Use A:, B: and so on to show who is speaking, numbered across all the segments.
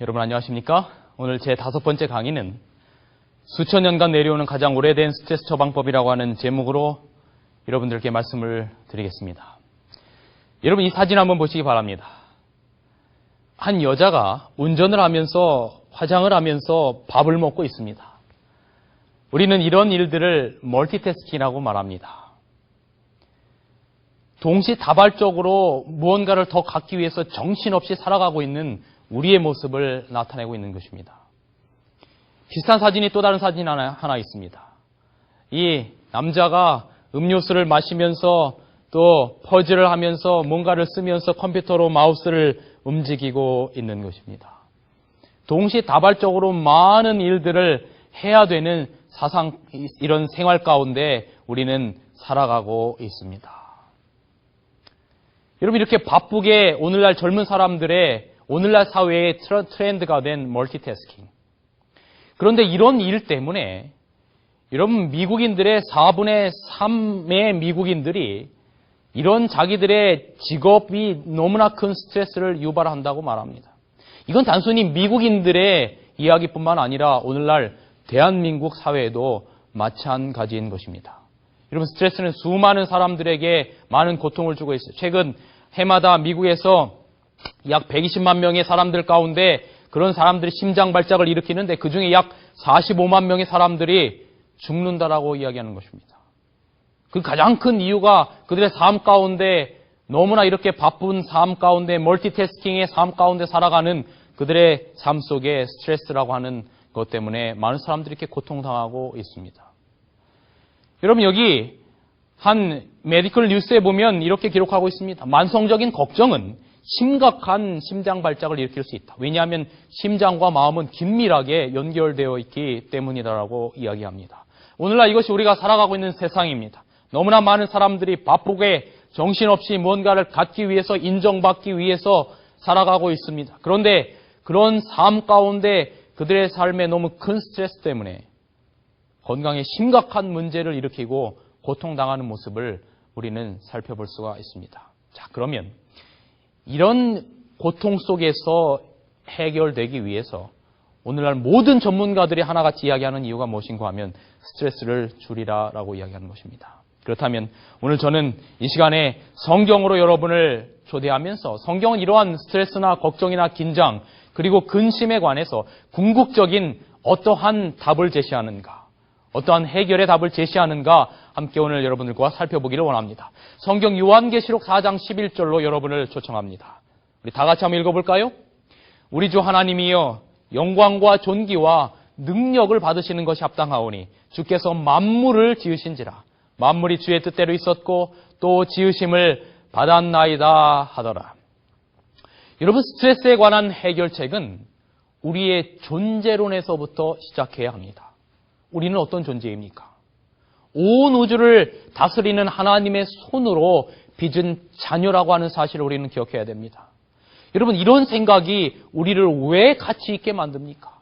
A: 여러분 안녕하십니까? 오늘 제 5번째 강의는 수천 년간 내려오는 가장 오래된 스트레스 처방법이라고 하는 제목으로 여러분들께 말씀을 드리겠습니다. 여러분 이 사진 한번 보시기 바랍니다. 한 여자가 운전을 하면서 화장을 하면서 밥을 먹고 있습니다. 우리는 이런 일들을 멀티태스킹이라고 말합니다. 동시다발적으로 무언가를 더 갖기 위해서 정신없이 살아가고 있는 우리의 모습을 나타내고 있는 것입니다. 비슷한 사진이 또 다른 사진 하나 있습니다. 이 남자가 음료수를 마시면서 또 퍼즐을 하면서 뭔가를 쓰면서 컴퓨터로 마우스를 움직이고 있는 것입니다. 동시다발적으로 많은 일들을 해야 되는 이런 생활 가운데 우리는 살아가고 있습니다. 여러분 이렇게 바쁘게 오늘날 젊은 사람들의 오늘날 사회의 트렌드가 된 멀티태스킹. 그런데 이런 일 때문에 여러분 미국인들의 4분의 3의 미국인들이 이런 자기들의 직업이 너무나 큰 스트레스를 유발한다고 말합니다. 이건 단순히 미국인들의 이야기뿐만 아니라 오늘날 대한민국 사회에도 마찬가지인 것입니다. 여러분 스트레스는 수많은 사람들에게 많은 고통을 주고 있어요. 최근 해마다 미국에서 약 120만 명의 사람들 가운데 그런 사람들이 심장 발작을 일으키는데 그중에 약 45만 명의 사람들이 죽는다라고 이야기하는 것입니다. 그 가장 큰 이유가 그들의 삶 가운데 너무나 이렇게 바쁜 삶 가운데 멀티태스킹의 삶 가운데 살아가는 그들의 삶 속에 스트레스라고 하는 것 때문에 많은 사람들이 이렇게 고통당하고 있습니다. 여러분 여기 한 메디컬 뉴스에 보면 이렇게 기록하고 있습니다. 만성적인 걱정은 심각한 심장 발작을 일으킬 수 있다. 왜냐하면 심장과 마음은 긴밀하게 연결되어 있기 때문이다라고 이야기합니다. 오늘날 이것이 우리가 살아가고 있는 세상입니다. 너무나 많은 사람들이 바쁘게 정신없이 무언가를 갖기 위해서 인정받기 위해서 살아가고 있습니다. 그런데 그런 삶 가운데 그들의 삶에 너무 큰 스트레스 때문에 건강에 심각한 문제를 일으키고 고통당하는 모습을 우리는 살펴볼 수가 있습니다. 자, 그러면 이런 고통 속에서 해결되기 위해서 오늘날 모든 전문가들이 하나같이 이야기하는 이유가 무엇인가 하면 스트레스를 줄이라라고 이야기하는 것입니다. 그렇다면 오늘 저는 이 시간에 성경으로 여러분을 초대하면서 성경은 이러한 스트레스나 걱정이나 긴장 그리고 근심에 관해서 궁극적인 어떠한 답을 제시하는가, 어떠한 해결의 답을 제시하는가 함께 오늘 여러분들과 살펴보기를 원합니다. 성경 요한계시록 4장 11절로 여러분을 초청합니다. 우리 다 같이 한번 읽어볼까요? 우리 주 하나님이여 영광과 존귀와 능력을 받으시는 것이 합당하오니 주께서 만물을 지으신지라 만물이 주의 뜻대로 있었고 또 지으심을 받았나이다 하더라. 여러분 스트레스에 관한 해결책은 우리의 존재론에서부터 시작해야 합니다. 우리는 어떤 존재입니까? 온 우주를 다스리는 하나님의 손으로 빚은 자녀라고 하는 사실을 우리는 기억해야 됩니다. 여러분 이런 생각이 우리를 왜 가치 있게 만듭니까?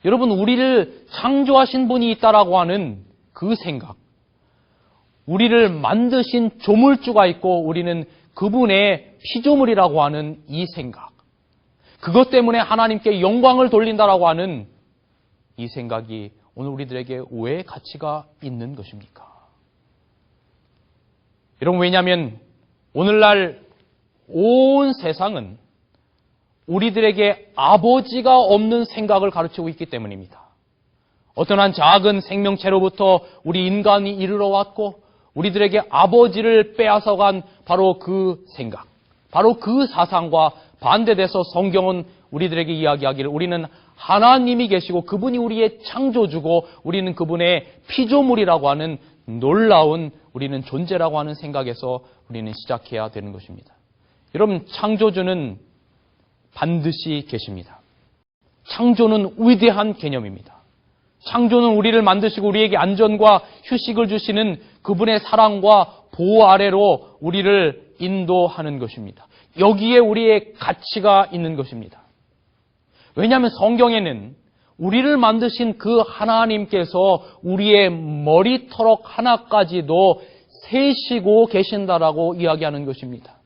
A: 여러분 우리를 창조하신 분이 있다라고 하는 그 생각, 우리를 만드신 조물주가 있고 우리는 그분의 피조물이라고 하는 이 생각, 그것 때문에 하나님께 영광을 돌린다라고 하는 이 생각이 오늘 우리들에게 왜 가치가 있는 것입니까? 여러분 왜냐하면 오늘날 온 세상은 우리들에게 아버지가 없는 생각을 가르치고 있기 때문입니다. 어떤 한 작은 생명체로부터 우리 인간이 이르러 왔고 우리들에게 아버지를 빼앗아간 바로 그 생각, 바로 그 사상과 반대돼서 성경은 우리들에게 이야기하기를 우리는 하나님이 계시고 그분이 우리의 창조주고 우리는 그분의 피조물이라고 하는 놀라운 우리는 존재라고 하는 생각에서 우리는 시작해야 되는 것입니다. 여러분 창조주는 반드시 계십니다. 창조는 위대한 개념입니다. 창조는 우리를 만드시고 우리에게 안전과 휴식을 주시는 그분의 사랑과 보호 아래로 우리를 인도하는 것입니다. 여기에 우리의 가치가 있는 것입니다. 왜냐하면 성경에는 우리를 만드신 그 하나님께서 우리의 머리털럭 하나까지도 세시고 계신다라고 이야기하는 것입니다.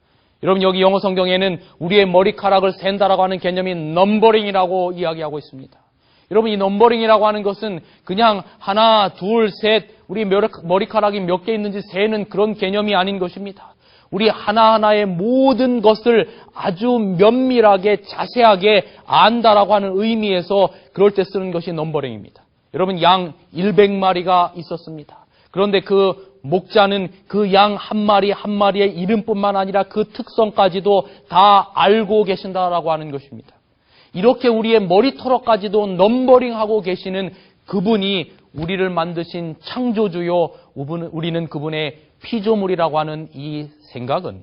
A: 여러분 여기 영어 성경에는 우리의 머리카락을 센다라고 하는 개념이 넘버링이라고 이야기하고 있습니다. 여러분 이 넘버링이라고 하는 것은 그냥 하나, 둘, 셋 우리 머리카락이 몇 개 있는지 세는 그런 개념이 아닌 것입니다. 우리 하나하나의 모든 것을 아주 면밀하게 자세하게 안다라고 하는 의미에서 그럴 때 쓰는 것이 넘버링입니다. 여러분 양 100마리가 있었습니다. 그런데 그 목자는 그 양 한 마리 한 마리의 이름뿐만 아니라 그 특성까지도 다 알고 계신다라고 하는 것입니다. 이렇게 우리의 머리털어까지도 넘버링하고 계시는 그분이 우리를 만드신 창조주요, 우리는 그분의 피조물이라고 하는 이 생각은,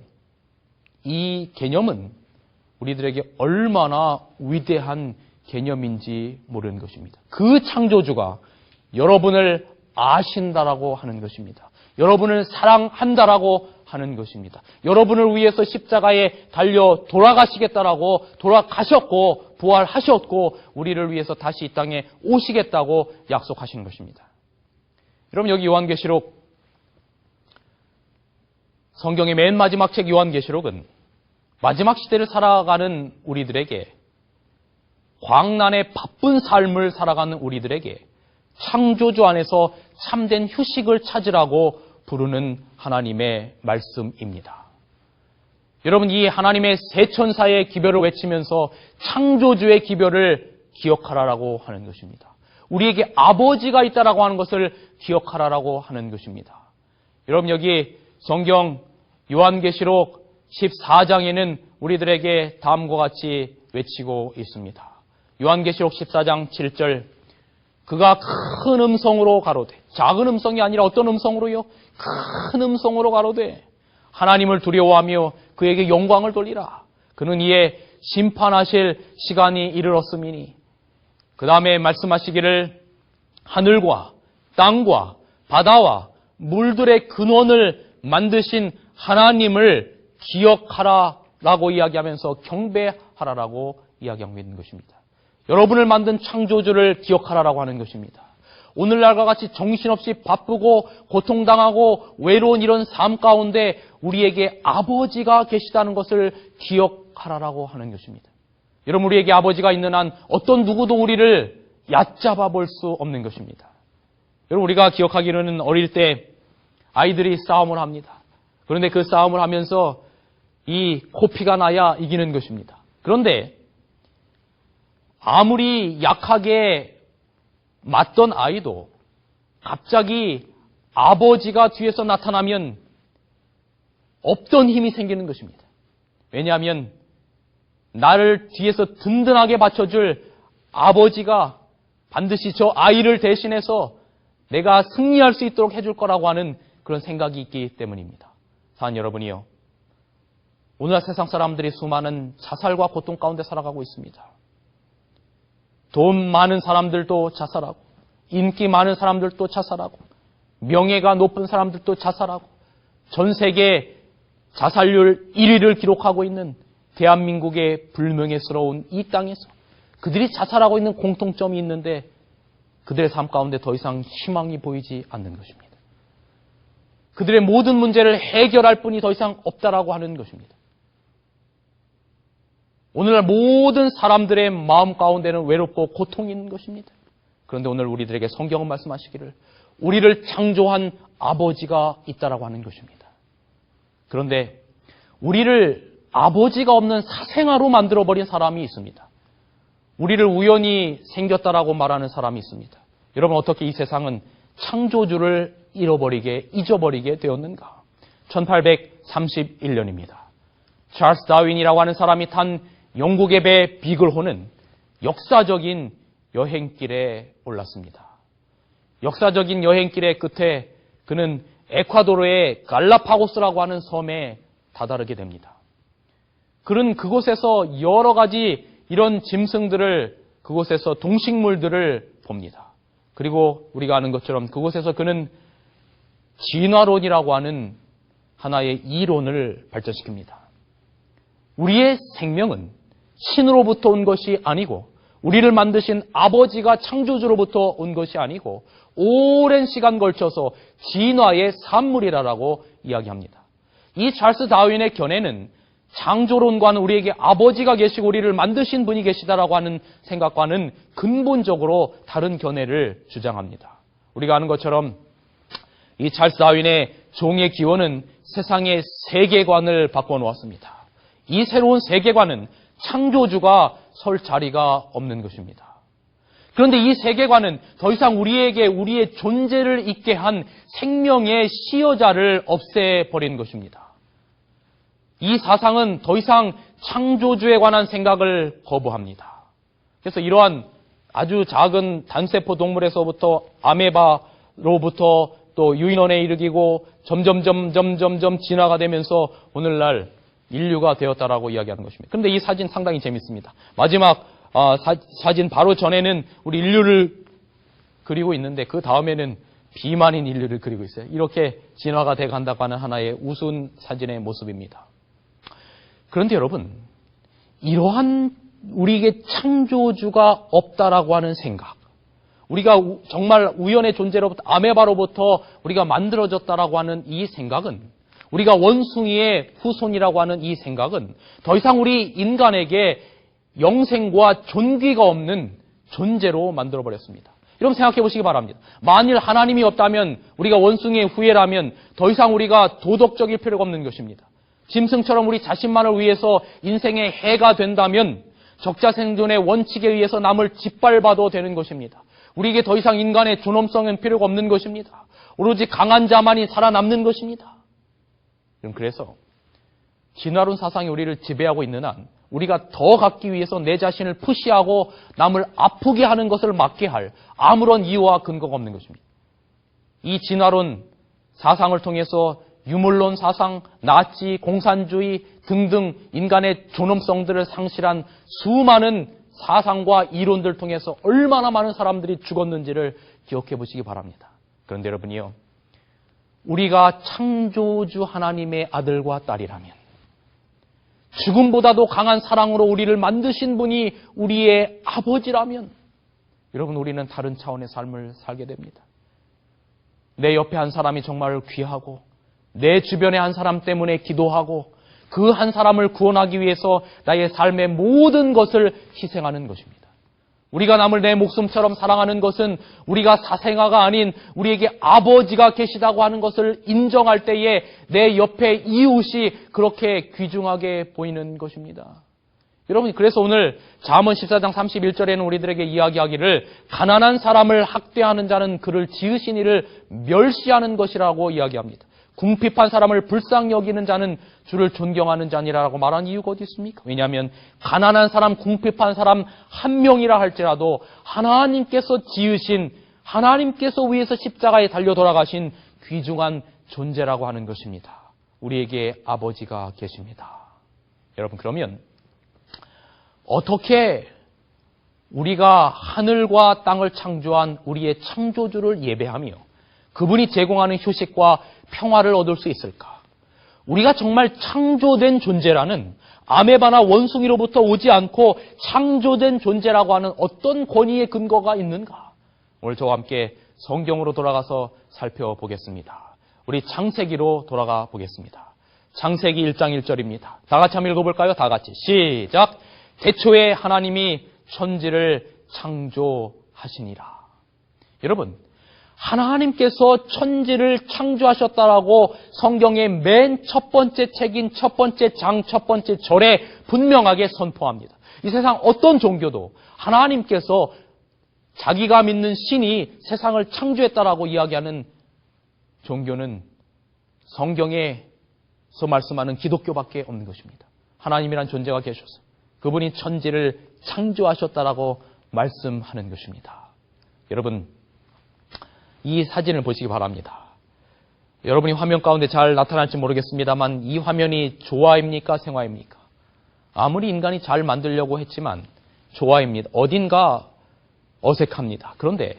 A: 이 개념은 우리들에게 얼마나 위대한 개념인지 모르는 것입니다. 그 창조주가 여러분을 아신다라고 하는 것입니다. 여러분을 사랑한다라고 하는 것입니다. 여러분을 위해서 십자가에 달려 돌아가시겠다라고 돌아가셨고 부활하셨고 우리를 위해서 다시 이 땅에 오시겠다고 약속하신 것입니다. 여러분 여기 요한계시록 성경의 맨 마지막 책 요한계시록은 마지막 시대를 살아가는 우리들에게 광란의 바쁜 삶을 살아가는 우리들에게 창조주 안에서 참된 휴식을 찾으라고 부르는 하나님의 말씀입니다. 여러분 이 하나님의 세 천사의 기별을 외치면서 창조주의 기별을 기억하라라고 하는 것입니다. 우리에게 아버지가 있다라고 하는 것을 기억하라라고 하는 것입니다. 여러분 여기 성경 요한계시록 14장에는 우리들에게 다음과 같이 외치고 있습니다. 요한계시록 14장 7절 그가 큰 음성으로 가로되 작은 음성이 아니라 어떤 음성으로요? 큰 음성으로 가로되 하나님을 두려워하며 그에게 영광을 돌리라. 그는 이에 심판하실 시간이 이르렀음이니 그 다음에 말씀하시기를 하늘과 땅과 바다와 물들의 근원을 만드신 하나님을 기억하라라고 이야기하면서 경배하라라고 이야기하고 있는 것입니다. 여러분을 만든 창조주를 기억하라라고 하는 것입니다. 오늘날과 같이 정신없이 바쁘고 고통당하고 외로운 이런 삶 가운데 우리에게 아버지가 계시다는 것을 기억하라라고 하는 것입니다. 여러분 우리에게 아버지가 있는 한 어떤 누구도 우리를 얕잡아 볼 수 없는 것입니다. 여러분 우리가 기억하기로는 어릴 때 아이들이 싸움을 합니다. 그런데 그 싸움을 하면서 이 코피가 나야 이기는 것입니다. 그런데 아무리 약하게 맞던 아이도 갑자기 아버지가 뒤에서 나타나면 없던 힘이 생기는 것입니다. 왜냐하면 나를 뒤에서 든든하게 받쳐줄 아버지가 반드시 저 아이를 대신해서 내가 승리할 수 있도록 해줄 거라고 하는 그런 생각이 있기 때문입니다. 사랑 여러분이요. 오늘날 세상 사람들이 수많은 자살과 고통 가운데 살아가고 있습니다. 돈 많은 사람들도 자살하고 인기 많은 사람들도 자살하고 명예가 높은 사람들도 자살하고 전 세계 자살률 1위를 기록하고 있는 대한민국의 불명예스러운 이 땅에서 그들이 자살하고 있는 공통점이 있는데 그들의 삶 가운데 더 이상 희망이 보이지 않는 것입니다. 그들의 모든 문제를 해결할 분이 더 이상 없다라고 하는 것입니다. 오늘날 모든 사람들의 마음 가운데는 외롭고 고통이 있는 것입니다. 그런데 오늘 우리들에게 성경은 말씀하시기를 우리를 창조한 아버지가 있다라고 하는 것입니다. 그런데 우리를 아버지가 없는 사생아로 만들어버린 사람이 있습니다. 우리를 우연히 생겼다라고 말하는 사람이 있습니다. 여러분 어떻게 이 세상은 창조주를 잊어버리게 되었는가? 1831년입니다. 찰스 다윈이라고 하는 사람이 탄 영국의 배 비글호는 역사적인 여행길에 올랐습니다. 역사적인 여행길의 끝에 그는 에콰도르의 갈라파고스라고 하는 섬에 다다르게 됩니다. 그는 그곳에서 여러 가지 이런 짐승들을 그곳에서 동식물들을 봅니다. 그리고 우리가 아는 것처럼 그곳에서 그는 진화론이라고 하는 하나의 이론을 발전시킵니다. 우리의 생명은 신으로부터 온 것이 아니고 우리를 만드신 아버지가 창조주로부터 온 것이 아니고 오랜 시간 걸쳐서 진화의 산물이라고 이야기합니다. 이 찰스 다윈의 견해는 창조론과는 우리에게 아버지가 계시고 우리를 만드신 분이 계시다라고 하는 생각과는 근본적으로 다른 견해를 주장합니다. 우리가 아는 것처럼 이 찰스 다윈의 종의 기원은 세상의 세계관을 바꿔놓았습니다. 이 새로운 세계관은 창조주가 설 자리가 없는 것입니다. 그런데 이 세계관은 더 이상 우리에게 우리의 존재를 있게 한 생명의 시여자를 없애버린 것입니다. 이 사상은 더 이상 창조주에 관한 생각을 거부합니다. 그래서 이러한 아주 작은 단세포 동물에서부터 아메바로부터 또 유인원에 이르기고 점점 진화가 되면서 오늘날 인류가 되었다라고 이야기하는 것입니다. 그런데 이 사진 상당히 재밌습니다. 마지막 사진 바로 전에는 우리 인류를 그리고 있는데 그 다음에는 비만인 인류를 그리고 있어요. 이렇게 진화가 돼 간다고 하는 하나의 우스운 사진의 모습입니다. 그런데 여러분, 이러한 우리에게 창조주가 없다라고 하는 생각, 우리가 정말 우연의 존재로부터 아메바로부터 우리가 만들어졌다라고 하는 이 생각은, 우리가 원숭이의 후손이라고 하는 이 생각은 더 이상 우리 인간에게 영생과 존귀가 없는 존재로 만들어버렸습니다. 여러분 생각해 보시기 바랍니다. 만일 하나님이 없다면, 우리가 원숭이의 후예라면 더 이상 우리가 도덕적일 필요가 없는 것입니다. 짐승처럼 우리 자신만을 위해서 인생의 해가 된다면 적자생존의 원칙에 의해서 남을 짓밟아도 되는 것입니다. 우리에게 더 이상 인간의 존엄성은 필요가 없는 것입니다. 오로지 강한 자만이 살아남는 것입니다. 그래서 진화론 사상이 우리를 지배하고 있는 한 우리가 더 갖기 위해서 내 자신을 푸시하고 남을 아프게 하는 것을 막게 할 아무런 이유와 근거가 없는 것입니다. 이 진화론 사상을 통해서 유물론 사상, 나치, 공산주의 등등 인간의 존엄성들을 상실한 수많은 사상과 이론들 통해서 얼마나 많은 사람들이 죽었는지를 기억해 보시기 바랍니다. 그런데 여러분이요, 우리가 창조주 하나님의 아들과 딸이라면, 죽음보다도 강한 사랑으로 우리를 만드신 분이 우리의 아버지라면, 여러분 우리는 다른 차원의 삶을 살게 됩니다. 내 옆에 한 사람이 정말 귀하고 내 주변의 한 사람 때문에 기도하고 그 한 사람을 구원하기 위해서 나의 삶의 모든 것을 희생하는 것입니다. 우리가 남을 내 목숨처럼 사랑하는 것은 우리가 사생아가 아닌 우리에게 아버지가 계시다고 하는 것을 인정할 때에 내 옆에 이웃이 그렇게 귀중하게 보이는 것입니다. 여러분, 그래서 오늘 잠언 14장 31절에는 우리들에게 이야기하기를 가난한 사람을 학대하는 자는 그를 지으신 이를 멸시하는 것이라고 이야기합니다. 궁핍한 사람을 불쌍히 여기는 자는 주를 존경하는 자니라고 말한 이유가 어디 있습니까? 왜냐하면 가난한 사람, 궁핍한 사람 한 명이라 할지라도 하나님께서 지으신, 하나님께서 위해서 십자가에 달려 돌아가신 귀중한 존재라고 하는 것입니다. 우리에게 아버지가 계십니다. 여러분, 그러면 어떻게 우리가 하늘과 땅을 창조한 우리의 창조주를 예배하며 그분이 제공하는 휴식과 평화를 얻을 수 있을까? 우리가 정말 창조된 존재라는, 아메바나 원숭이로부터 오지 않고 창조된 존재라고 하는 어떤 권위의 근거가 있는가? 오늘 저와 함께 성경으로 돌아가서 살펴보겠습니다. 우리 창세기로 돌아가 보겠습니다. 창세기 1장 1절입니다. 다 같이 한번 읽어볼까요? 다 같이 시작! 태초에 하나님이 천지를 창조하시니라. 여러분, 하나님께서 천지를 창조하셨다라고 성경의 맨 첫 번째 책인 첫 번째 장 첫 번째 절에 분명하게 선포합니다. 이 세상 어떤 종교도 하나님께서 자기가 믿는 신이 세상을 창조했다라고 이야기하는 종교는 성경에서 말씀하는 기독교밖에 없는 것입니다. 하나님이란 존재가 계셔서 그분이 천지를 창조하셨다라고 말씀하는 것입니다. 여러분, 이 사진을 보시기 바랍니다. 여러분이 화면 가운데 잘 나타날지 모르겠습니다만 이 화면이 조화입니까? 생화입니까? 아무리 인간이 잘 만들려고 했지만 조화입니다. 어딘가 어색합니다. 그런데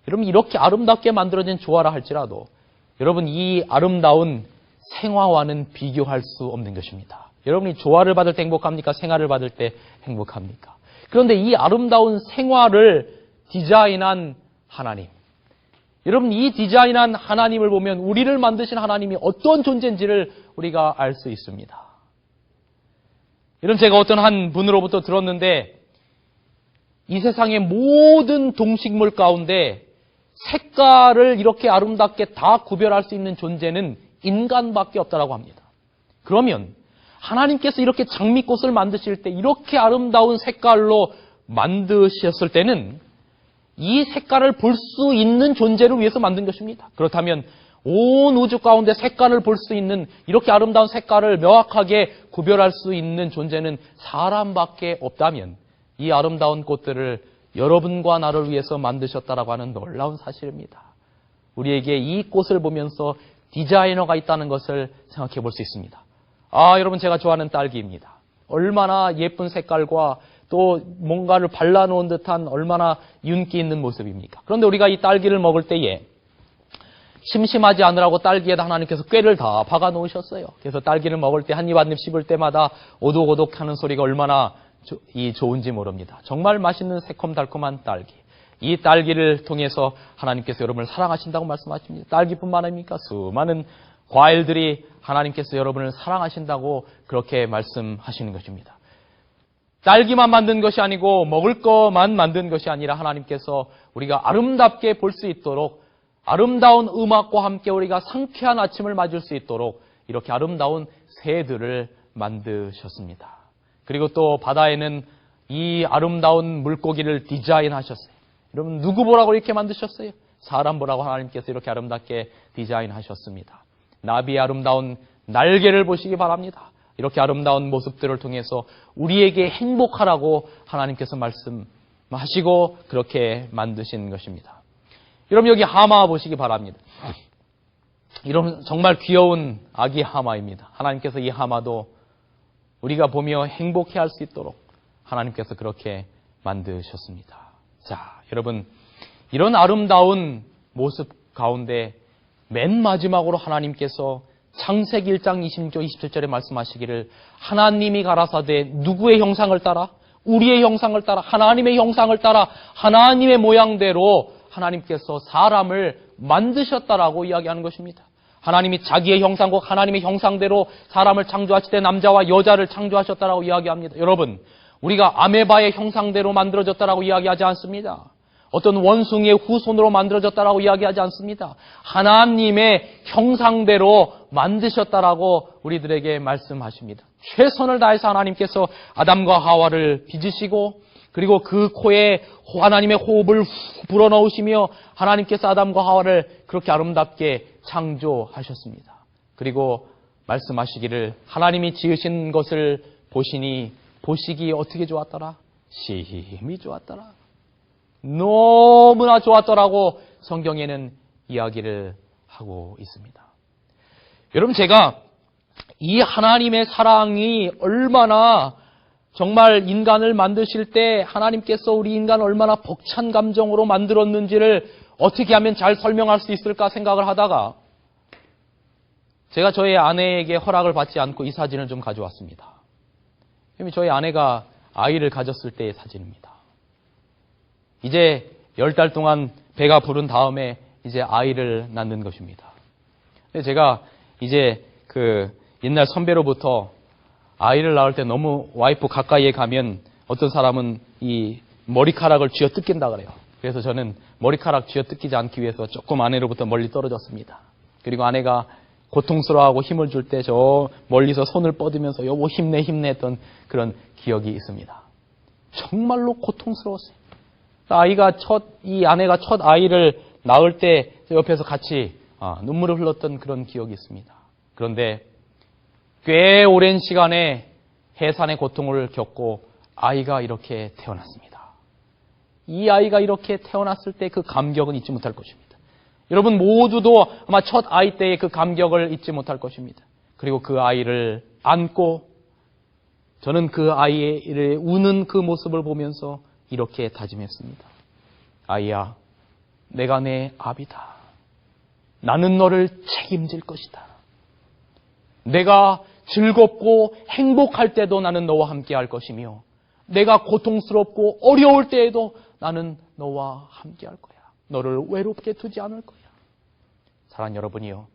A: 여러분, 이렇게 아름답게 만들어진 조화라 할지라도 여러분, 이 아름다운 생화와는 비교할 수 없는 것입니다. 여러분이 조화를 받을 때 행복합니까? 생화를 받을 때 행복합니까? 그런데 이 아름다운 생화를 디자인한 하나님, 여러분, 이 디자인한 하나님을 보면 우리를 만드신 하나님이 어떤 존재인지를 우리가 알 수 있습니다. 이런 제가 어떤 한 분으로부터 들었는데 이 세상의 모든 동식물 가운데 색깔을 이렇게 아름답게 다 구별할 수 있는 존재는 인간밖에 없다라고 합니다. 그러면 하나님께서 이렇게 장미꽃을 만드실 때 이렇게 아름다운 색깔로 만드셨을 때는 이 색깔을 볼 수 있는 존재를 위해서 만든 것입니다. 그렇다면 온 우주 가운데 색깔을 볼 수 있는 이렇게 아름다운 색깔을 명확하게 구별할 수 있는 존재는 사람밖에 없다면 이 아름다운 꽃들을 여러분과 나를 위해서 만드셨다라고 하는 놀라운 사실입니다. 우리에게 이 꽃을 보면서 디자이너가 있다는 것을 생각해 볼 수 있습니다. 여러분 제가 좋아하는 딸기입니다. 얼마나 예쁜 색깔과 또 뭔가를 발라놓은 듯한 얼마나 윤기 있는 모습입니까? 그런데 우리가 이 딸기를 먹을 때에 심심하지 않으라고 딸기에다 하나님께서 꾀를 다 박아 놓으셨어요. 그래서 딸기를 먹을 때 한 입 한 입 씹을 때마다 오독오독 하는 소리가 얼마나 좋은지 모릅니다. 정말 맛있는 새콤달콤한 딸기. 이 딸기를 통해서 하나님께서 여러분을 사랑하신다고 말씀하십니다. 딸기뿐만 아닙니까? 수많은 과일들이 하나님께서 여러분을 사랑하신다고 그렇게 말씀하시는 것입니다. 딸기만 만든 것이 아니고 먹을 것만 만든 것이 아니라 하나님께서 우리가 아름답게 볼 수 있도록 아름다운 음악과 함께 우리가 상쾌한 아침을 맞을 수 있도록 이렇게 아름다운 새들을 만드셨습니다. 그리고 또 바다에는 이 아름다운 물고기를 디자인하셨어요. 여러분 누구 보라고 이렇게 만드셨어요? 사람 보라고 하나님께서 이렇게 아름답게 디자인하셨습니다. 나비의 아름다운 날개를 보시기 바랍니다. 이렇게 아름다운 모습들을 통해서 우리에게 행복하라고 하나님께서 말씀하시고 그렇게 만드신 것입니다. 여러분 여기 하마 보시기 바랍니다. 이런 정말 귀여운 아기 하마입니다. 하나님께서 이 하마도 우리가 보며 행복해할 수 있도록 하나님께서 그렇게 만드셨습니다. 자, 여러분 이런 아름다운 모습 가운데 맨 마지막으로 하나님께서 창세기 1장 26절 27절에 말씀하시기를 하나님이 가라사대 누구의 형상을 따라? 우리의 형상을 따라 하나님의 형상을 따라 하나님의 모양대로 하나님께서 사람을 만드셨다라고 이야기하는 것입니다. 하나님이 자기의 형상과 하나님의 형상대로 사람을 창조하실 때 남자와 여자를 창조하셨다라고 이야기합니다. 여러분, 우리가 아메바의 형상대로 만들어졌다라고 이야기하지 않습니다. 어떤 원숭이의 후손으로 만들어졌다라고 이야기하지 않습니다. 하나님의 형상대로 만드셨다라고 우리들에게 말씀하십니다. 최선을 다해서 하나님께서 아담과 하와를 빚으시고 그리고 그 코에 하나님의 호흡을 불어넣으시며 하나님께서 아담과 하와를 그렇게 아름답게 창조하셨습니다. 그리고 말씀하시기를 하나님이 지으신 것을 보시니 보시기 어떻게 좋았더라? 심히 좋았더라. 너무나 좋았더라고 성경에는 이야기를 하고 있습니다. 여러분 제가 이 하나님의 사랑이 얼마나 정말 인간을 만드실 때 하나님께서 우리 인간을 얼마나 벅찬 감정으로 만들었는지를 어떻게 하면 잘 설명할 수 있을까 생각을 하다가 제가 저희 아내에게 허락을 받지 않고 이 사진을 좀 가져왔습니다. 저희 아내가 아이를 가졌을 때의 사진입니다. 이제 10달 동안 배가 부른 다음에 이제 아이를 낳는 것입니다. 제가 이제 그 옛날 선배로부터 아이를 낳을 때 너무 와이프 가까이에 가면 어떤 사람은 이 머리카락을 쥐어 뜯긴다 그래요. 그래서 저는 머리카락 쥐어 뜯기지 않기 위해서 조금 아내로부터 멀리 떨어졌습니다. 그리고 아내가 고통스러워하고 힘을 줄 때 저 멀리서 손을 뻗으면서 여보 힘내 했던 그런 기억이 있습니다. 정말로 고통스러웠어요. 이 아내가 첫 아이를 낳을 때 옆에서 같이 눈물을 흘렸던 그런 기억이 있습니다. 그런데 꽤 오랜 시간에 해산의 고통을 겪고 아이가 이렇게 태어났습니다. 이 아이가 이렇게 태어났을 때 그 감격은 잊지 못할 것입니다. 여러분 모두도 아마 첫 아이 때의 그 감격을 잊지 못할 것입니다. 그리고 그 아이를 안고 저는 그 아이를 우는 그 모습을 보면서 이렇게 다짐했습니다. 아이야, 내가 내 아비다. 나는 너를 책임질 것이다. 내가 즐겁고 행복할 때도 나는 너와 함께 할 것이며 내가 고통스럽고 어려울 때에도 나는 너와 함께 할 거야. 너를 외롭게 두지 않을 거야. 사랑하는 여러분이요.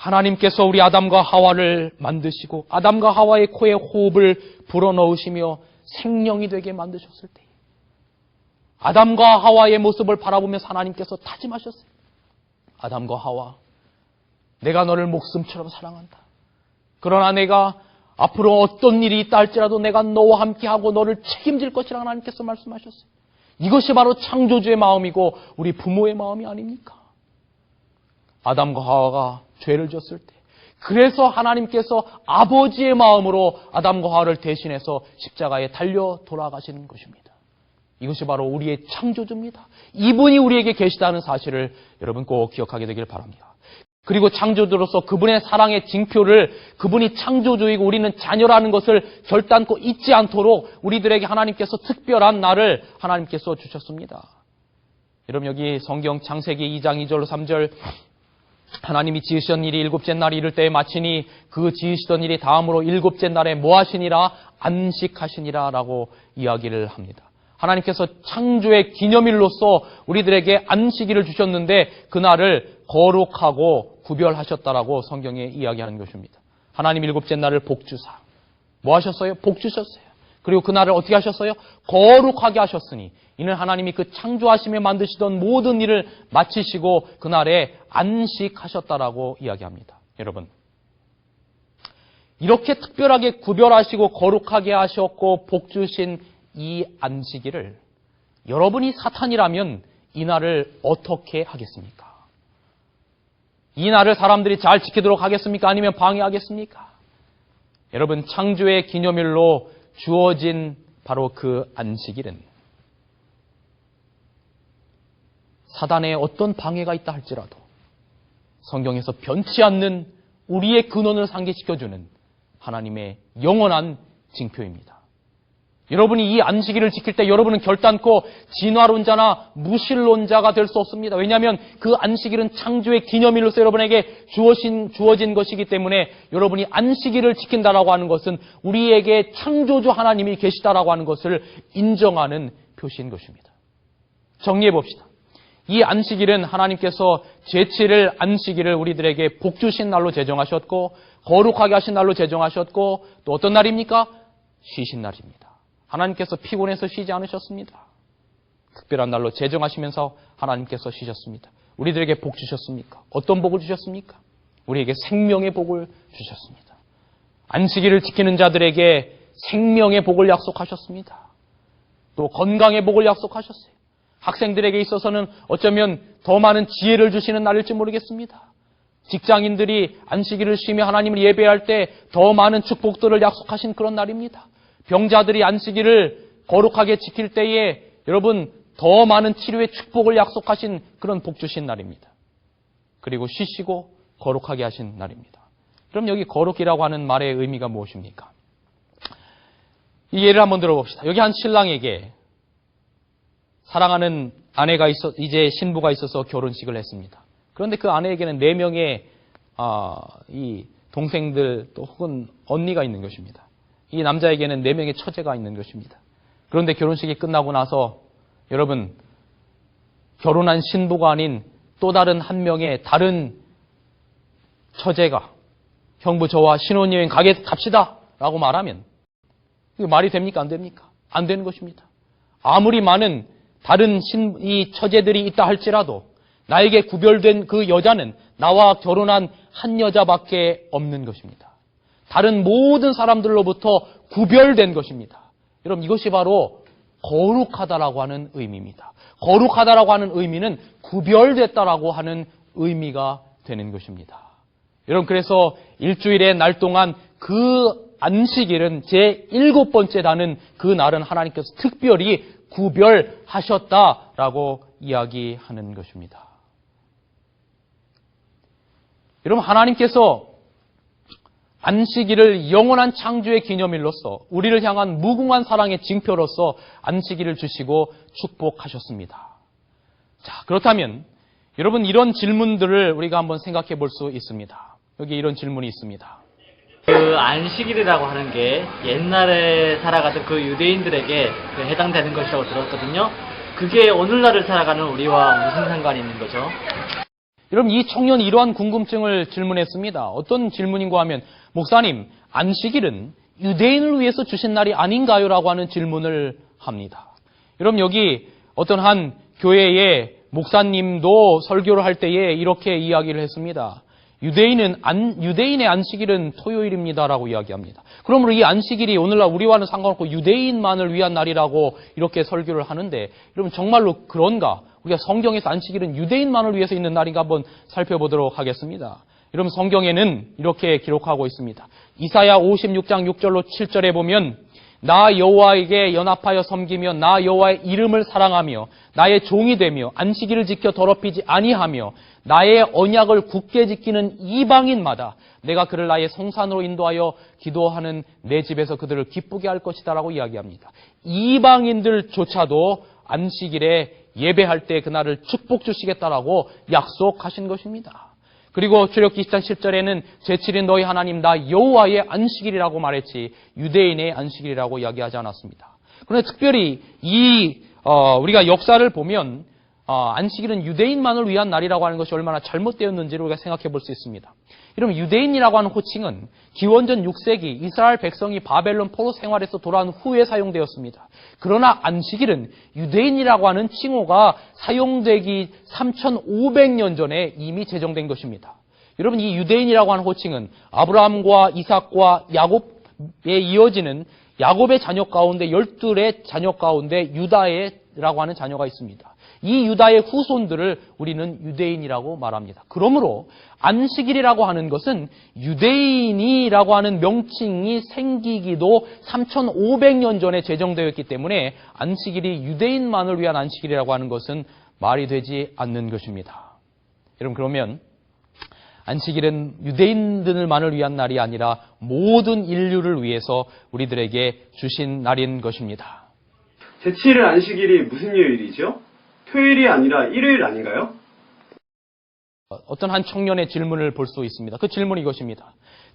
A: 하나님께서 우리 아담과 하와를 만드시고 아담과 하와의 코에 호흡을 불어넣으시며 생명이 되게 만드셨을 때 아담과 하와의 모습을 바라보면서 하나님께서 다짐하셨어요. 아담과 하와, 내가 너를 목숨처럼 사랑한다. 그러나 내가 앞으로 어떤 일이 있다 할지라도 내가 너와 함께하고 너를 책임질 것이라 하나님께서 말씀하셨어요. 이것이 바로 창조주의 마음이고 우리 부모의 마음이 아닙니까? 아담과 하와가 죄를 지었을 때 그래서 하나님께서 아버지의 마음으로 아담과 하와를 대신해서 십자가에 달려 돌아가시는 것입니다. 이것이 바로 우리의 창조주입니다. 이분이 우리에게 계시다는 사실을 여러분 꼭 기억하게 되길 바랍니다. 그리고 창조주로서 그분의 사랑의 징표를 그분이 창조주이고 우리는 자녀라는 것을 결단코 잊지 않도록 우리들에게 하나님께서 특별한 날을 하나님께서 주셨습니다. 여러분 여기 성경 창세기 2장 2절 3절 하나님이 지으신 일이 일곱째 날이 이를 때에 마치니 그 지으시던 일이 다음으로 일곱째 날에 뭐 하시니라? 안식하시니라 라고 이야기를 합니다. 하나님께서 창조의 기념일로서 우리들에게 안식일을 주셨는데 그날을 거룩하고 구별하셨다라고 성경에 이야기하는 것입니다. 하나님 일곱째 날을 복주사 뭐 하셨어요? 복주셨어요. 그리고 그날을 어떻게 하셨어요? 거룩하게 하셨으니 이는 하나님이 그 창조하시며 만드시던 모든 일을 마치시고 그날에 안식하셨다라고 이야기합니다. 여러분 이렇게 특별하게 구별하시고 거룩하게 하셨고 복주신 이 안식일을 여러분이 사탄이라면 이 날을 어떻게 하겠습니까? 이 날을 사람들이 잘 지키도록 하겠습니까? 아니면 방해하겠습니까? 여러분 창조의 기념일로 주어진 바로 그 안식일은 사단의 어떤 방해가 있다 할지라도 성경에서 변치 않는 우리의 근원을 상기시켜주는 하나님의 영원한 징표입니다. 여러분이 이 안식일을 지킬 때 여러분은 결단코 진화론자나 무신론자가 될 수 없습니다. 왜냐하면 그 안식일은 창조의 기념일로서 여러분에게 주어진 것이기 때문에 여러분이 안식일을 지킨다라고 하는 것은 우리에게 창조주 하나님이 계시다라고 하는 것을 인정하는 표시인 것입니다. 정리해 봅시다. 이 안식일은 하나님께서 제7일 안식일을 우리들에게 복주신 날로 제정하셨고 거룩하게 하신 날로 제정하셨고 또 어떤 날입니까? 쉬신 날입니다. 하나님께서 피곤해서 쉬지 않으셨습니다. 특별한 날로 제정하시면서 하나님께서 쉬셨습니다. 우리들에게 복 주셨습니까? 어떤 복을 주셨습니까? 우리에게 생명의 복을 주셨습니다. 안식일을 지키는 자들에게 생명의 복을 약속하셨습니다. 또 건강의 복을 약속하셨어요. 학생들에게 있어서는 어쩌면 더 많은 지혜를 주시는 날일지 모르겠습니다. 직장인들이 안식일을 쉬며 하나님을 예배할 때 더 많은 축복들을 약속하신 그런 날입니다. 병자들이 안식일을 거룩하게 지킬 때에 여러분 더 많은 치료의 축복을 약속하신 그런 복 주신 날입니다. 그리고 쉬시고 거룩하게 하신 날입니다. 그럼 여기 거룩이라고 하는 말의 의미가 무엇입니까? 이 예를 한번 들어봅시다. 여기 한 신랑에게 사랑하는 아내가 이제 신부가 있어서 결혼식을 했습니다. 그런데 그 아내에게는 4명의 이 동생들 또 혹은 언니가 있는 것입니다. 이 남자에게는 4명의 처제가 있는 것입니다. 그런데 결혼식이 끝나고 나서 여러분 결혼한 신부가 아닌 또 다른 한 명의 다른 처제가 형부 저와 신혼여행 갑시다 라고 말하면 이거 말이 됩니까? 안 됩니까? 안 되는 것입니다. 아무리 많은 다른 이 처제들이 있다 할지라도 나에게 구별된 그 여자는 나와 결혼한 한 여자밖에 없는 것입니다. 다른 모든 사람들로부터 구별된 것입니다. 여러분 이것이 바로 거룩하다라고 하는 의미입니다. 거룩하다라고 하는 의미는 구별됐다라고 하는 의미가 되는 것입니다. 여러분 그래서 일주일의 날 동안 그 안식일은 제7번째라는 그 날은 하나님께서 특별히 구별하셨다라고 이야기하는 것입니다. 여러분 하나님께서 안식일을 영원한 창조의 기념일로서 우리를 향한 무궁한 사랑의 징표로서 안식일을 주시고 축복하셨습니다. 자, 그렇다면 여러분 이런 질문들을 우리가 한번 생각해 볼 수 있습니다. 여기 이런 질문이 있습니다.
B: 그 안식일이라고 하는 게 옛날에 살아가던 그 유대인들에게 해당되는 것이라고 들었거든요. 그게 오늘날을 살아가는 우리와 무슨 상관이 있는 거죠?
A: 여러분, 이 청년이 이러한 궁금증을 질문했습니다. 어떤 질문인가 하면, 목사님, 안식일은 유대인을 위해서 주신 날이 아닌가요? 라고 하는 질문을 합니다. 여러분, 여기 어떤 한 교회의 목사님도 설교를 할 때에 이렇게 이야기를 했습니다. 유대인의 안식일은 토요일입니다라고 이야기합니다. 그러므로 이 안식일이 오늘날 우리와는 상관없고 유대인만을 위한 날이라고 이렇게 설교를 하는데, 여러분 정말로 그런가? 우리가 성경에서 안식일은 유대인만을 위해서 있는 날인가 한번 살펴보도록 하겠습니다. 여러분 성경에는 이렇게 기록하고 있습니다. 이사야 56장 6절로 7절에 보면, 나 여호와에게 연합하여 섬기며 나 여호와의 이름을 사랑하며 나의 종이 되며 안식일을 지켜 더럽히지 아니하며 나의 언약을 굳게 지키는 이방인마다 내가 그를 나의 성산으로 인도하여 기도하는 내 집에서 그들을 기쁘게 할 것이다 라고 이야기합니다. 이방인들조차도 안식일에 예배할 때 그날을 축복 주시겠다라고 약속하신 것입니다. 그리고 출애굽기 20장 10절에는 제7일 너희 하나님 나 여호와의 안식일이라고 말했지 유대인의 안식일이라고 이야기하지 않았습니다. 그런데 특별히 우리가 역사를 보면 안식일은 유대인만을 위한 날이라고 하는 것이 얼마나 잘못되었는지를 우리가 생각해 볼 수 있습니다. 이러면 유대인이라고 하는 호칭은 기원전 6세기 이스라엘 백성이 바벨론 포로 생활에서 돌아온 후에 사용되었습니다. 그러나 안식일은 유대인이라고 하는 칭호가 사용되기 3,500년 전에 이미 제정된 것입니다. 여러분 이 유대인이라고 하는 호칭은 아브라함과 이삭과 야곱에 이어지는 야곱의 자녀 가운데 12의 자녀 가운데 유다라고 하는 자녀가 있습니다. 이 유다의 후손들을 우리는 유대인이라고 말합니다. 그러므로 안식일이라고 하는 것은 유대인이라고 하는 명칭이 생기기도 3,500년 전에 제정되었기 때문에 안식일이 유대인만을 위한 안식일이라고 하는 것은 말이 되지 않는 것입니다. 여러분 그러면 안식일은 유대인들만을 위한 날이 아니라 모든 인류를 위해서 우리들에게 주신 날인 것입니다.
C: 제7일 안식일이 무슨 요일이죠? 토요일이 아니라 일요일 아닌가요?
A: 어떤 한 청년의 질문을 볼 수 있습니다. 그 질문이 이것입니다.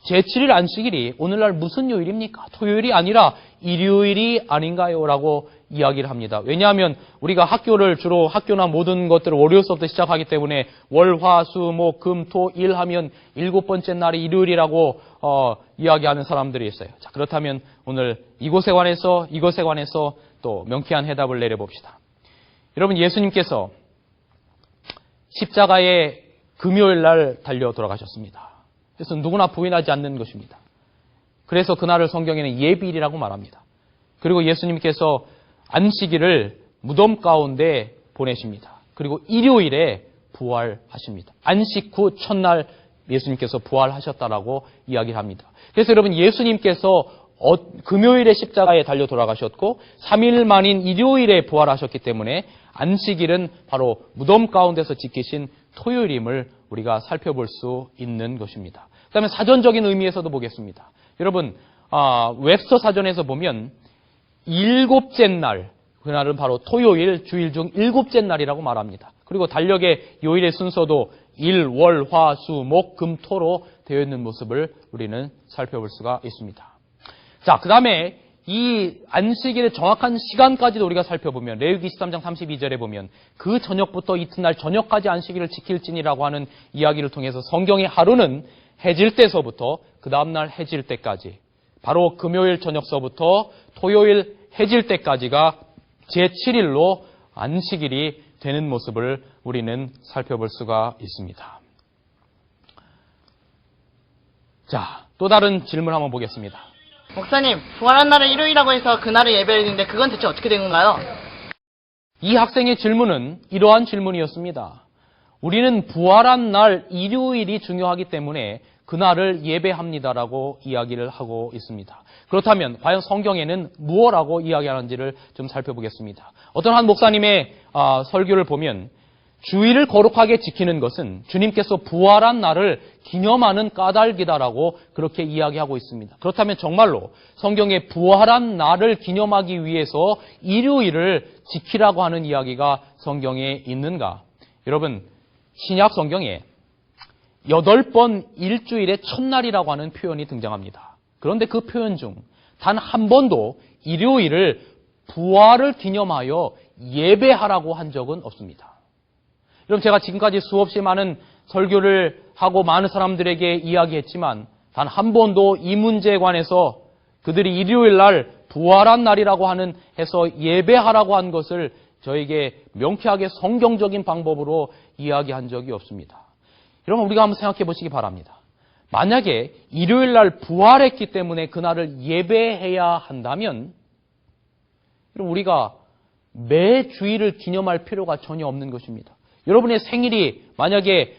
A: 제7일 안식일이 오늘날 무슨 요일입니까? 토요일이 아니라 일요일이 아닌가요? 라고 이야기를 합니다. 왜냐하면 우리가 학교나 모든 것들을 월요일서부터 시작하기 때문에 월, 화, 수, 목, 금, 토, 일 하면 7번째 날이 일요일이라고 이야기하는 사람들이 있어요. 자, 그렇다면 오늘 이것에 관해서 또 명쾌한 해답을 내려봅시다. 여러분 예수님께서 십자가에 금요일 날 달려 돌아가셨습니다. 그래서 누구나 부인하지 않는 것입니다. 그래서 그날을 성경에는 예비일이라고 말합니다. 그리고 예수님께서 안식일을 무덤 가운데 보내십니다. 그리고 일요일에 부활하십니다. 안식 후 첫날 예수님께서 부활하셨다라고 이야기를 합니다. 그래서 여러분 예수님께서 금요일에 십자가에 달려 돌아가셨고 3일 만인 일요일에 부활하셨기 때문에 안식일은 바로 무덤 가운데서 지키신 토요일임을 우리가 살펴볼 수 있는 것입니다. 그다음에 사전적인 의미에서도 보겠습니다. 여러분 웹스터 사전에서 보면 일곱째 날, 그날은 바로 토요일, 주일 중 일곱째 날이라고 말합니다. 그리고 달력의 요일의 순서도 일, 월, 화, 수, 목, 금, 토로 되어 있는 모습을 우리는 살펴볼 수가 있습니다. 자, 그 다음에 이 안식일의 정확한 시간까지도 우리가 살펴보면 레위기 23장 32절에 보면 그 저녁부터 이튿날 저녁까지 안식일을 지킬지니라고 하는 이야기를 통해서 성경의 하루는 해질 때서부터 그 다음날 해질 때까지 바로 금요일 저녁서부터 토요일 해질 때까지가 제7일로 안식일이 되는 모습을 우리는 살펴볼 수가 있습니다. 자, 또 다른 질문 한번 보겠습니다.
D: 목사님, 부활한 날을 일요일이라고 해서 그날을 예배했는데 그건 대체 어떻게 된 건가요?
A: 이 학생의 질문은 이러한 질문이었습니다. 우리는 부활한 날 일요일이 중요하기 때문에 그날을 예배합니다라고 이야기를 하고 있습니다. 그렇다면 과연 성경에는 무엇라고 이야기하는지를 좀 살펴보겠습니다. 어떤 한 목사님의 설교를 보면 주일을 거룩하게 지키는 것은 주님께서 부활한 날을 기념하는 까닭이다라고 그렇게 이야기하고 있습니다. 그렇다면 정말로 성경에 부활한 날을 기념하기 위해서 일요일을 지키라고 하는 이야기가 성경에 있는가? 여러분, 신약 성경에 8번 일주일의 첫날이라고 하는 표현이 등장합니다. 그런데 그 표현 중 단 한 번도 일요일을 부활을 기념하여 예배하라고 한 적은 없습니다. 여러분 제가 지금까지 수없이 많은 설교를 하고 많은 사람들에게 이야기했지만 단 한 번도 이 문제에 관해서 그들이 일요일 날 부활한 날이라고 해서 예배하라고 한 것을 저에게 명쾌하게 성경적인 방법으로 이야기한 적이 없습니다. 여러분, 우리가 한번 생각해 보시기 바랍니다. 만약에 일요일 날 부활했기 때문에 그날을 예배해야 한다면 우리가 매 주일을 기념할 필요가 전혀 없는 것입니다. 여러분의 생일이 만약에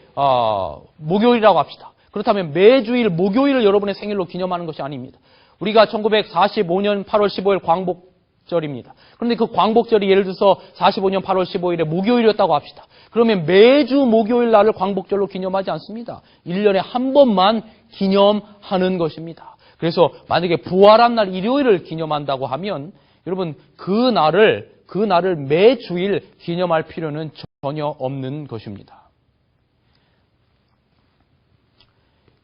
A: 목요일이라고 합시다. 그렇다면 매주일 목요일을 여러분의 생일로 기념하는 것이 아닙니다. 우리가 1945년 8월 15일 광복절입니다. 그런데 그 광복절이 예를 들어서 45년 8월 15일에 목요일이었다고 합시다. 그러면 매주 목요일 날을 광복절로 기념하지 않습니다. 1년에 한 번만 기념하는 것입니다. 그래서 만약에 부활한 날 일요일을 기념한다고 하면 여러분 그 날을 매주일 기념할 필요는 전혀 없는 것입니다.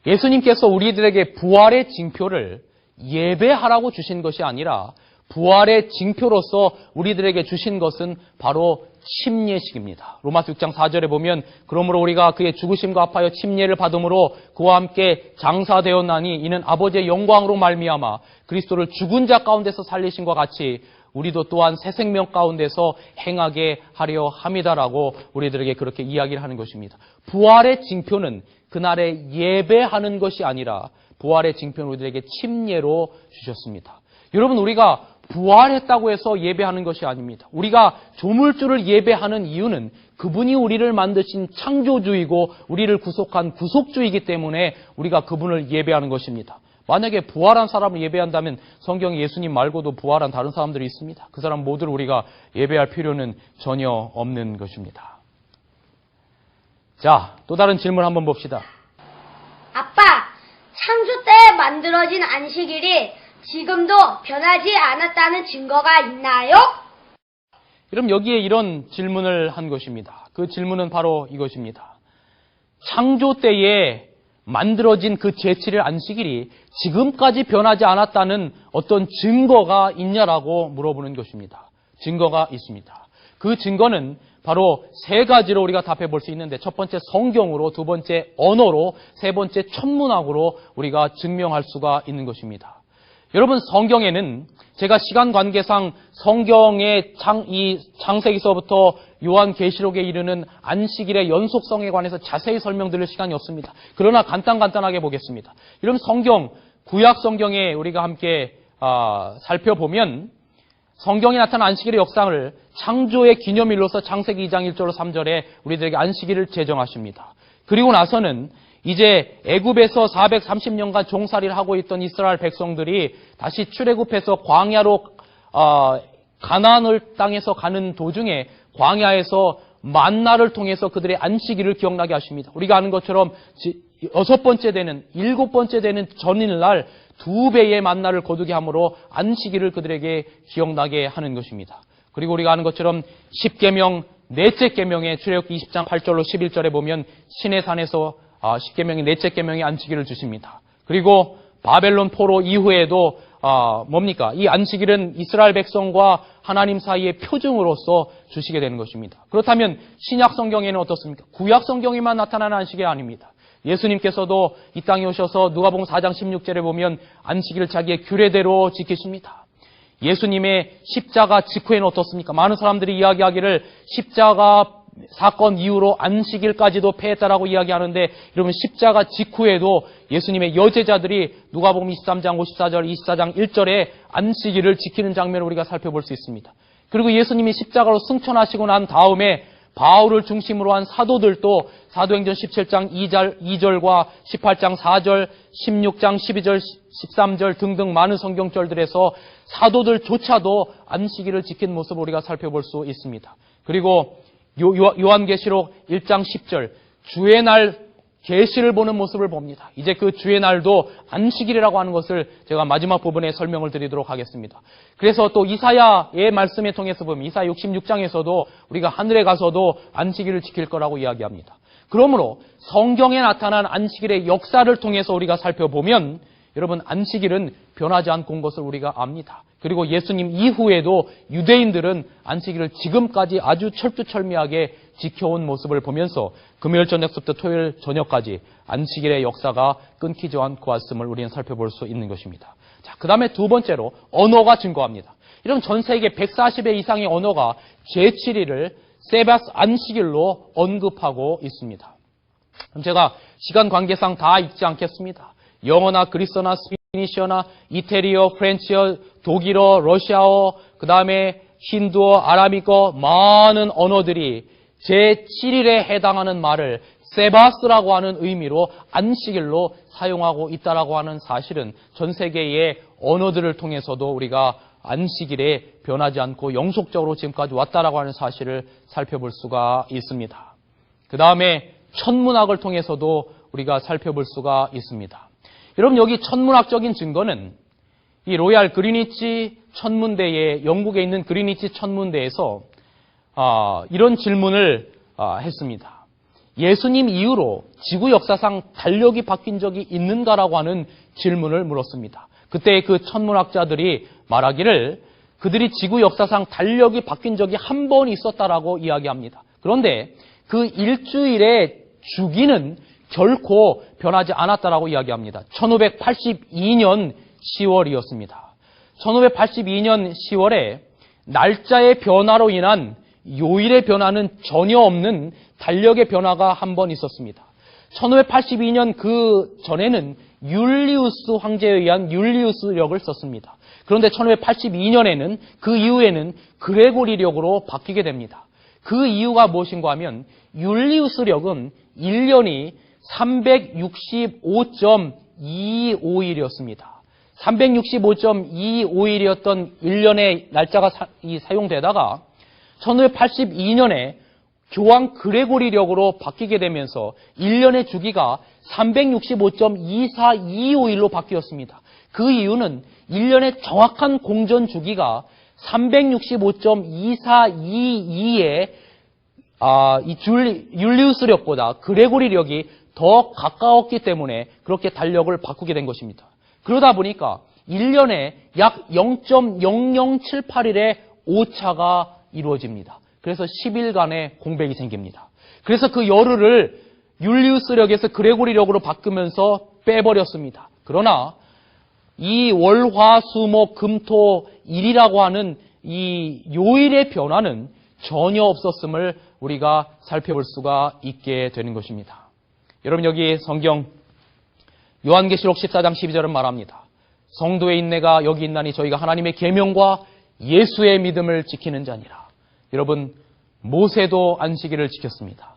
A: 예수님께서 우리들에게 부활의 징표를 예배하라고 주신 것이 아니라 부활의 징표로서 우리들에게 주신 것은 바로 침례식입니다. 로마서 6장 4절에 보면 그러므로 우리가 그의 죽으심과 합하여 침례를 받음으로 그와 함께 장사되었나니 이는 아버지의 영광으로 말미암아 그리스도를 죽은 자 가운데서 살리신과 같이 우리도 또한 새 생명 가운데서 행하게 하려 함이다라고 우리들에게 그렇게 이야기를 하는 것입니다. 부활의 징표는 그날에 예배하는 것이 아니라 부활의 징표는 우리들에게 침례로 주셨습니다. 여러분, 우리가 부활했다고 해서 예배하는 것이 아닙니다. 우리가 조물주를 예배하는 이유는 그분이 우리를 만드신 창조주이고 우리를 구속한 구속주이기 때문에 우리가 그분을 예배하는 것입니다. 만약에 부활한 사람을 예배한다면 성경에 예수님 말고도 부활한 다른 사람들이 있습니다. 그 사람 모두를 우리가 예배할 필요는 전혀 없는 것입니다. 자, 또 다른 질문 한번 봅시다.
E: 아빠, 창조 때 만들어진 안식일이 지금도 변하지 않았다는 증거가 있나요?
A: 그럼 여기에 이런 질문을 한 것입니다. 그 질문은 바로 이것입니다. 창조 때에 만들어진 그 제7일 안식일이 지금까지 변하지 않았다는 어떤 증거가 있냐라고 물어보는 것입니다. 증거가 있습니다. 그 증거는 바로 세 가지로 우리가 답해 볼 수 있는데 첫 번째 성경으로, 두 번째 언어로, 세 번째 천문학으로 우리가 증명할 수가 있는 것입니다. 여러분, 성경에는 제가 시간 관계상 성경의 창세기서부터 요한계시록에 이르는 안식일의 연속성에 관해서 자세히 설명드릴 시간이 없습니다. 그러나 간단하게 보겠습니다. 여러분, 성경, 구약 성경에 우리가 함께 살펴보면 성경에 나타난 안식일의 역사를 창조의 기념일로서 창세기 2장 1절 3절에 우리들에게 안식일을 제정하십니다. 그리고 나서는 이제 애굽에서 430년간 종살이를 하고 있던 이스라엘 백성들이 다시 출애굽해서 광야로 가나안 땅에서 가는 도중에 광야에서 만나를 통해서 그들의 안식일을 기억나게 하십니다. 우리가 아는 것처럼 6번째 되는 7번째 되는 전일날 2배의 만나를 거두게 함으로 안식일을 그들에게 기억나게 하는 것입니다. 그리고 우리가 아는 것처럼 10계명 넷째 계명의 출애굽기 20장 8절로 11절에 보면 신의 산에서 10계명의 넷째 계명의 안식일을 주십니다. 그리고 바벨론 포로 이후에도 뭡니까? 이 안식일은 이스라엘 백성과 하나님 사이의 표징으로서 주시게 되는 것입니다. 그렇다면 신약 성경에는 어떻습니까? 구약 성경에만 나타나는 안식일이 아닙니다. 예수님께서도 이 땅에 오셔서 누가복음 4장 16절에 보면 안식일을 자기의 규례대로 지키십니다. 예수님의 십자가 직후에는 어떻습니까? 많은 사람들이 이야기하기를 십자가 사건 이후로 안식일까지도 폐했다라고 이야기하는데 여러분, 십자가 직후에도 예수님의 여제자들이 누가복음 23장 54절 24장 1절에 안식일을 지키는 장면을 우리가 살펴볼 수 있습니다. 그리고 예수님이 십자가로 승천하시고 난 다음에 바울을 중심으로 한 사도들도 사도행전 17장 2절과 18장 4절, 16장 12절, 13절 등등 많은 성경절들에서 사도들조차도 안식일을 지킨 모습을 우리가 살펴볼 수 있습니다. 그리고 요한계시록 1장 10절 주의 날 계시를 보는 모습을 봅니다. 이제 그 주의 날도 안식일이라고 하는 것을 제가 마지막 부분에 설명을 드리도록 하겠습니다. 그래서 또 이사야의 말씀에 통해서 보면 이사야 66장에서도 우리가 하늘에 가서도 안식일을 지킬 거라고 이야기합니다. 그러므로 성경에 나타난 안식일의 역사를 통해서 우리가 살펴보면 여러분, 안식일은 변하지 않고 온 것을 우리가 압니다. 그리고 예수님 이후에도 유대인들은 안식일을 지금까지 아주 철두철미하게 지켜온 모습을 보면서 금요일 저녁부터 토요일 저녁까지 안식일의 역사가 끊기지 않고 왔음을 우리는 살펴볼 수 있는 것입니다. 자, 그 다음에 두 번째로 언어가 증거합니다. 이런 전 세계 140회 이상의 언어가 제7일을 세바스 안식일로 언급하고 있습니다. 그럼 제가 시간 관계상 다 읽지 않겠습니다. 영어나 그리스어나 스페니시어나 이태리어, 프렌치어, 독일어, 러시아어, 그 다음에 힌두어, 아라비어 많은 언어들이 제7일에 해당하는 말을 세바스라고 하는 의미로 안식일로 사용하고 있다라고 하는 사실은 전 세계의 언어들을 통해서도 우리가 안식일에 변하지 않고 영속적으로 지금까지 왔다라고 하는 사실을 살펴볼 수가 있습니다. 그 다음에 천문학을 통해서도 우리가 살펴볼 수가 있습니다. 여러분, 여기 천문학적인 증거는 이 로얄 그리니치 천문대에, 영국에 있는 그리니치 천문대에서 이런 질문을 했습니다. 예수님 이후로 지구 역사상 달력이 바뀐 적이 있는가라고 하는 질문을 물었습니다. 그때 그 천문학자들이 말하기를 그들이 지구 역사상 달력이 바뀐 적이 한 번 있었다라고 이야기합니다. 그런데 그 일주일의 주기는 결코 변하지 않았다라고 이야기합니다. 1582년 10월이었습니다. 1582년 10월에 날짜의 변화로 인한 요일의 변화는 전혀 없는 달력의 변화가 한 번 있었습니다. 1582년 그 전에는 율리우스 황제에 의한 율리우스력을 썼습니다. 그런데 1582년에는 그 이후에는 그레고리력으로 바뀌게 됩니다. 그 이유가 무엇인가 하면 율리우스력은 1년이 365.225일이었습니다. 365.225일이었던 1년의 날짜가 사용되다가 1582년에 교황 그레고리력으로 바뀌게 되면서 1년의 주기가 365.24225일로 바뀌었습니다. 그 이유는 1년의 정확한 공전 주기가 365.2422의 이 율리우스력보다 그레고리력이 더 가까웠기 때문에 그렇게 달력을 바꾸게 된 것입니다. 그러다 보니까 1년에 약 0.0078일의 오차가 이루어집니다. 그래서 10일간의 공백이 생깁니다. 그래서 그 열흘을 율리우스력에서 그레고리력으로 바꾸면서 빼버렸습니다. 그러나 이 월, 화, 수, 목, 금, 토, 일이라고 하는 이 요일의 변화는 전혀 없었음을 우리가 살펴볼 수가 있게 되는 것입니다. 여러분, 여기 성경 요한계시록 14장 12절은 말합니다. 성도의 인내가 여기 있나니 저희가 하나님의 계명과 예수의 믿음을 지키는 자니라. 여러분, 모세도 안식일을 지켰습니다.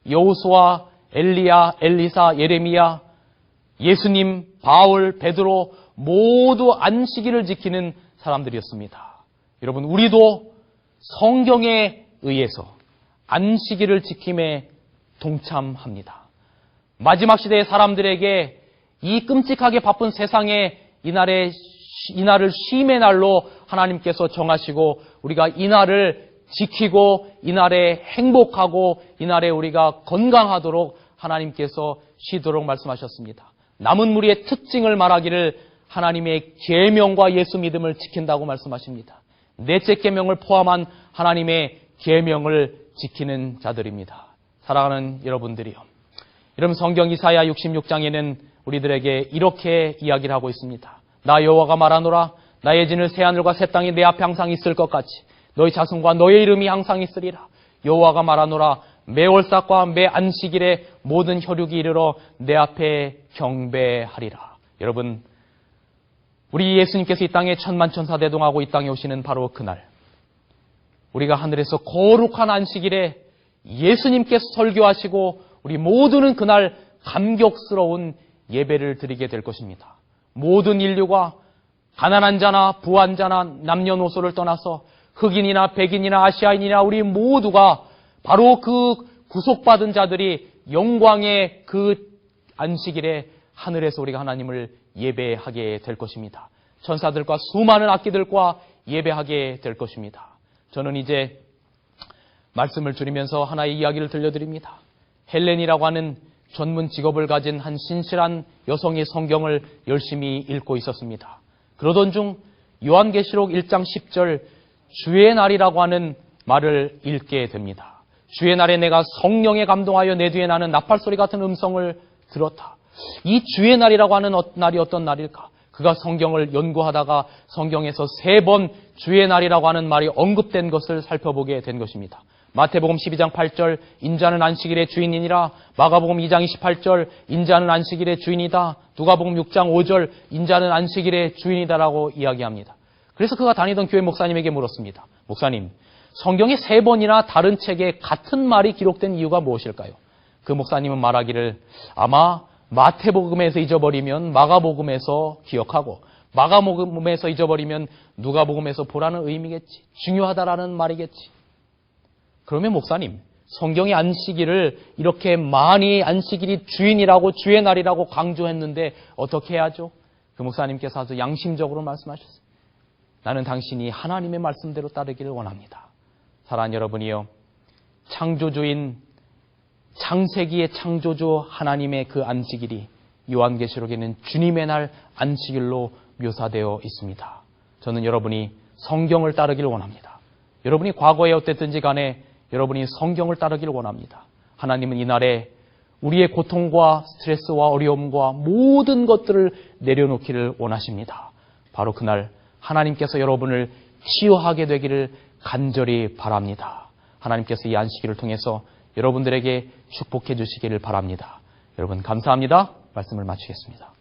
A: 여호수아, 엘리야, 엘리사, 예레미야, 예수님, 바울, 베드로 모두 안식일을 지키는 사람들이었습니다. 여러분, 우리도 성경에 의해서 안식일을 지킴에 동참합니다. 마지막 시대의 사람들에게 이 끔찍하게 바쁜 세상에 이날을 쉼의 날로 하나님께서 정하시고 우리가 이날을 지키고 이날에 행복하고 이날에 우리가 건강하도록 하나님께서 쉬도록 말씀하셨습니다. 남은 무리의 특징을 말하기를 하나님의 계명과 예수 믿음을 지킨다고 말씀하십니다. 넷째 계명을 포함한 하나님의 계명을 지키는 자들입니다. 사랑하는 여러분들이요. 여러분, 성경 이사야 66장에는 우리들에게 이렇게 이야기를 하고 있습니다. 나 여호와가 말하노라. 나의 진을 새하늘과 새 땅이 내 앞에 항상 있을 것 같이 너희 자손과 너의 이름이 항상 있으리라. 여호와가 말하노라. 매 월삭과 매 안식일에 모든 혈육이 이르러 내 앞에 경배하리라. 여러분, 우리 예수님께서 이 땅에 천만천사 대동하고 이 땅에 오시는 바로 그날, 우리가 하늘에서 거룩한 안식일에 예수님께서 설교하시고 우리 모두는 그날 감격스러운 예배를 드리게 될 것입니다. 모든 인류가 가난한 자나 부한 자나 남녀노소를 떠나서 흑인이나 백인이나 아시아인이나 우리 모두가 바로 그 구속받은 자들이 영광의 그 안식일에 하늘에서 우리가 하나님을 예배하게 될 것입니다. 천사들과 수많은 악기들과 예배하게 될 것입니다. 저는 이제 말씀을 줄이면서 하나의 이야기를 들려드립니다. 헬렌이라고 하는 전문 직업을 가진 한 신실한 여성이 성경을 열심히 읽고 있었습니다. 그러던 중 요한계시록 1장 10절 주의 날이라고 하는 말을 읽게 됩니다. 주의 날에 내가 성령에 감동하여 내 뒤에 나는 나팔소리 같은 음성을 들었다. 이 주의 날이라고 하는 날이 어떤 날일까? 그가 성경을 연구하다가 성경에서 3번 주의 날이라고 하는 말이 언급된 것을 살펴보게 된 것입니다. 마태복음 12장 8절 인자는 안식일의 주인이니라, 마가복음 2장 28절 인자는 안식일의 주인이다, 누가복음 6장 5절 인자는 안식일의 주인이다라고 이야기합니다. 그래서 그가 다니던 교회 목사님에게 물었습니다. 목사님, 성경에 3번이나 다른 책에 같은 말이 기록된 이유가 무엇일까요? 그 목사님은 말하기를 아마 마태복음에서 잊어버리면 마가복음에서 기억하고 마가복음에서 잊어버리면 누가복음에서 보라는 의미겠지. 중요하다라는 말이겠지. 그러면 목사님, 성경의 안식일을 이렇게 많이 안식일이 주인이라고 주의 날이라고 강조했는데 어떻게 해야죠? 그 목사님께서 아주 양심적으로 말씀하셨어요. 나는 당신이 하나님의 말씀대로 따르기를 원합니다. 사랑하는 여러분이요, 창조주인 창세기의 창조주 하나님의 그 안식일이 요한계시록에는 주님의 날 안식일로 묘사되어 있습니다. 저는 여러분이 성경을 따르기를 원합니다. 여러분이 과거에 어땠든지 간에 여러분이 성경을 따르기를 원합니다. 하나님은 이날에 우리의 고통과 스트레스와 어려움과 모든 것들을 내려놓기를 원하십니다. 바로 그날 하나님께서 여러분을 치유하게 되기를 간절히 바랍니다. 하나님께서 이 안식일을 통해서 여러분들에게 축복해 주시기를 바랍니다. 여러분 감사합니다. 말씀을 마치겠습니다.